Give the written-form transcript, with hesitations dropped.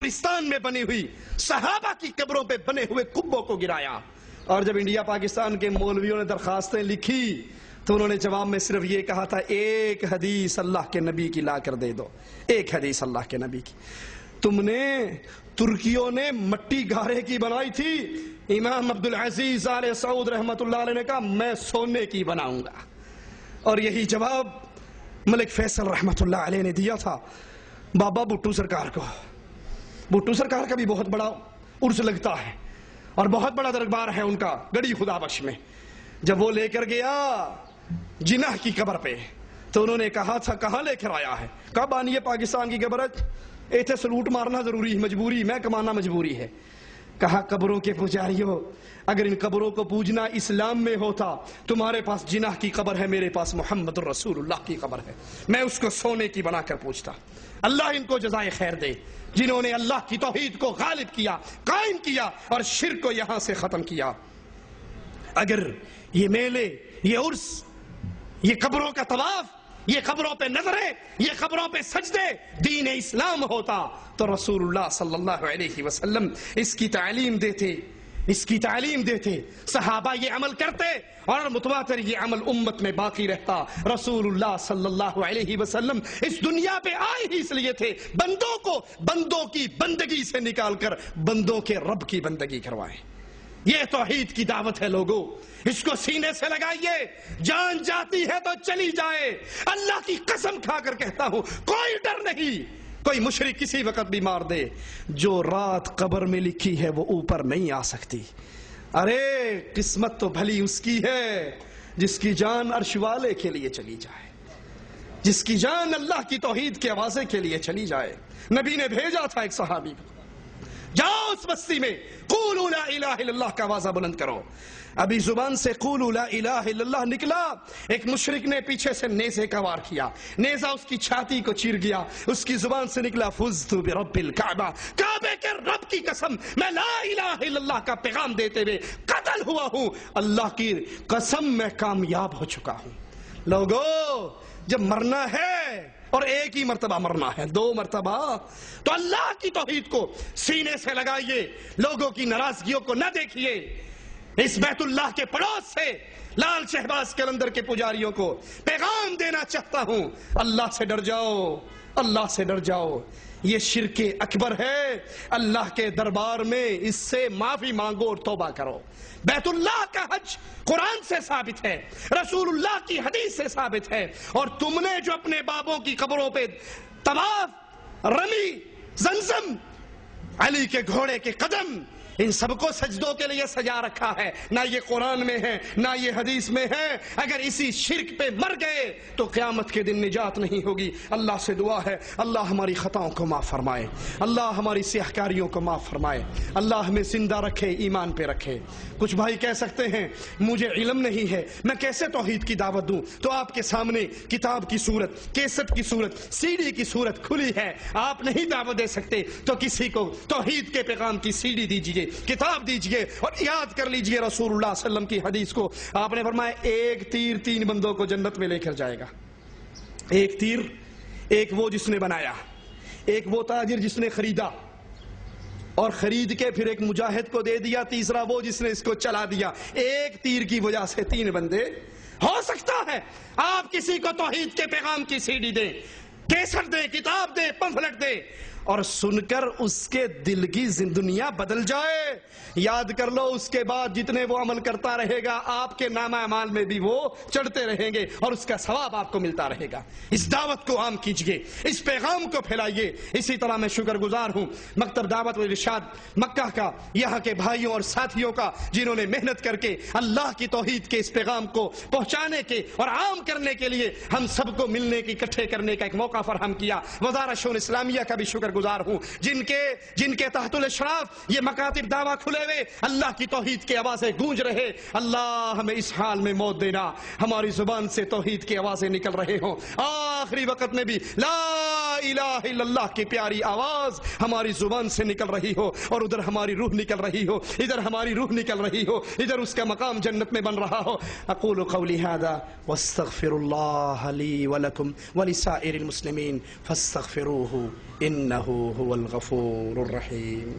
پاکستان میں بنی ہوئی صحابہ کی قبروں پہ بنے ہوئے قبوں کو گرایا. اور جب انڈیا پاکستان کے مولویوں نے درخواستیں لکھی تو انہوں نے جواب میں صرف یہ کہا تھا ایک حدیث اللہ کے نبی کی لا کر دے دو, ایک حدیث اللہ کے نبی کی. تم نے ترکیوں نے مٹی گارے کی بنائی تھی, امام عبدالعزیز آل سعود رحمت اللہ علیہ نے کہا میں سونے کی بناؤں گا. اور یہی جواب ملک فیصل رحمت اللہ علیہ نے دیا تھا بابا بھٹو سرکار کو. بھٹو سرکار کا بھی بہت بڑا عرس لگتا ہے اور بہت بڑا دربار ہے ان کا گڑی خدا بخش میں. جب وہ لے کر گیا جناح کی قبر پہ تو انہوں نے کہا تھا کہاں لے کر آیا ہے؟ کہا بانی پاکستان کی قبر ایتھے سلوٹ مارنا ضروری ہے, مجبوری, میں کمانا مجبوری ہے. کہا قبروں کے پجاریوں اگر ان قبروں کو پوجنا اسلام میں ہوتا, تمہارے پاس جناح کی قبر ہے, میرے پاس محمد الرسول اللہ کی قبر ہے, میں اس کو سونے کی بنا کر پوجتا. اللہ ان کو جزائے خیر دے جنہوں نے اللہ کی توحید کو غالب کیا, قائم کیا اور شرک کو یہاں سے ختم کیا. اگر یہ میلے, یہ عرس, یہ قبروں کا طواف, یہ قبروں پہ نظریں, یہ قبروں پہ سجدے دین اسلام ہوتا تو رسول اللہ صلی اللہ علیہ وسلم اس کی تعلیم دیتے, اس کی تعلیم دیتے, صحابہ یہ عمل کرتے اور متواتر یہ عمل امت میں باقی رہتا. رسول اللہ صلی اللہ علیہ وسلم اس دنیا پہ آئے ہی اس لیے تھے بندوں کو بندوں کی بندگی سے نکال کر بندوں کے رب کی بندگی کروائیں. یہ توحید کی دعوت ہے لوگوں, اس کو سینے سے لگائیے. جان جاتی ہے تو چلی جائے, اللہ کی قسم کھا کر کہتا ہوں کوئی ڈر نہیں. کوئی مشرک کسی وقت بھی مار دے, جو رات قبر میں لکھی ہے وہ اوپر نہیں آ سکتی. ارے قسمت تو بھلی اس کی ہے جس کی جان عرش والے کے لیے چلی جائے, جس کی جان اللہ کی توحید کے آوازے کے لیے چلی جائے. نبی نے بھیجا تھا ایک صحابی کو, جاؤ اس بستی میں قولوا لا الہ الا اللہ کا آوازہ بلند کرو. ابھی زبان سے قولوا لا الہ الا اللہ نکلا, ایک مشرک نے پیچھے سے نیزے کا وار کیا, نیزہ اس کی چھاتی کو چیر گیا, اس کی زبان سے نکلا فزت برب الکعبہ, کعبے کے رب کی قسم میں لا الہ الا اللہ کا پیغام دیتے ہوئے قتل ہوا ہوں, اللہ کی قسم میں کامیاب ہو چکا ہوں. لوگوں جب مرنا ہے اور ایک ہی مرتبہ مرنا ہے, 2 مرتبہ, تو اللہ کی توحید کو سینے سے لگائیے, لوگوں کی ناراضگیوں کو نہ دیکھیے. اس بیت اللہ کے پڑوس سے لال شہباز قلندر کے پجاریوں کو پیغام دینا چاہتا ہوں, اللہ سے ڈر جاؤ, اللہ سے ڈر جاؤ. یہ شرک اکبر ہے, اللہ کے دربار میں اس سے معافی مانگو اور توبہ کرو. بیت اللہ کا حج قرآن سے ثابت ہے, رسول اللہ کی حدیث سے ثابت ہے, اور تم نے جو اپنے بابوں کی قبروں پہ طواف, رمی, زمزم, علی کے گھوڑے کے قدم, ان سب کو سجدوں کے لیے سجا رکھا ہے, نہ یہ قرآن میں ہے نہ یہ حدیث میں ہے. اگر اسی شرک پہ مر گئے تو قیامت کے دن نجات نہیں ہوگی. اللہ سے دعا ہے اللہ ہماری خطاؤں کو معاف فرمائے, اللہ ہماری سیاہکاریوں کو معاف فرمائے, اللہ ہمیں زندہ رکھے, ایمان پہ رکھے. کچھ بھائی کہہ سکتے ہیں مجھے علم نہیں ہے, میں کیسے توحید کی دعوت دوں؟ تو آپ کے سامنے کتاب کی صورت, کیسٹ کی صورت, سی ڈی کی صورت کھلی ہے. آپ نہیں دعوت دے سکتے تو کسی کو توحید کے پیغام کی سی ڈی دیجئے, کتاب دیجئے, اور یاد کر لیجئے رسول اللہ صلی اللہ علیہ وسلم کی حدیث کو. آپ نے فرمایا ایک تیر 3 بندوں کو جنت میں لے کر جائے گا. ایک تیر, ایک وہ جس نے بنایا, ایک وہ تاجر جس نے خریدا اور خرید کے پھر ایک مجاہد کو دے دیا, تیسرا وہ جس نے اس کو چلا دیا. ایک تیر کی وجہ سے 3 بندے. ہو سکتا ہے آپ کسی کو توحید کے پیغام کی سی ڈی دیں, کیسٹ دیں, کتاب دیں, پمفلٹ دیں, اور سن کر اس کے دل کی دنیا بدل جائے. یاد کر لو اس کے بعد جتنے وہ عمل کرتا رہے گا آپ کے نامہ اعمال میں بھی وہ چڑھتے رہیں گے اور اس کا ثواب آپ کو ملتا رہے گا. اس دعوت کو عام کیجئے, اس پیغام کو پھیلائیے. اسی طرح میں شکر گزار ہوں مکتب دعوت و ارشاد مکہ کا, یہاں کے بھائیوں اور ساتھیوں کا, جنہوں نے محنت کر کے اللہ کی توحید کے اس پیغام کو پہنچانے کے اور عام کرنے کے لیے ہم سب کو ملنے کی, اکٹھے کرنے کا ایک موقع فراہم کیا. وزارت شؤون اسلامیہ کا بھی شکر گزار ہوں جن کے تحت الاشراف یہ مکاتب دعویٰ کھلے ہوئے اللہ کی توحید کی آوازیں گونج رہے. اللہ ہمیں اس حال میں موت دینا, ہماری زبان سے توحید کی آوازیں نکل رہے ہوں, آخری وقت میں بھی لا الہ الا اللہ کی پیاری آواز ہماری زبان سے نکل رہی ہو، اور ادھر ہماری روح نکل رہی ہو، ادھر ہماری روح نکل رہی ہو، ادھر اس کا مقام جنت میں بن رہا ہو۔ اقول قولی ھذا واستغفر اللہ لی ولکم ولسائر المسلمین فاستغفروہ انہ هو الغفور الرحیم۔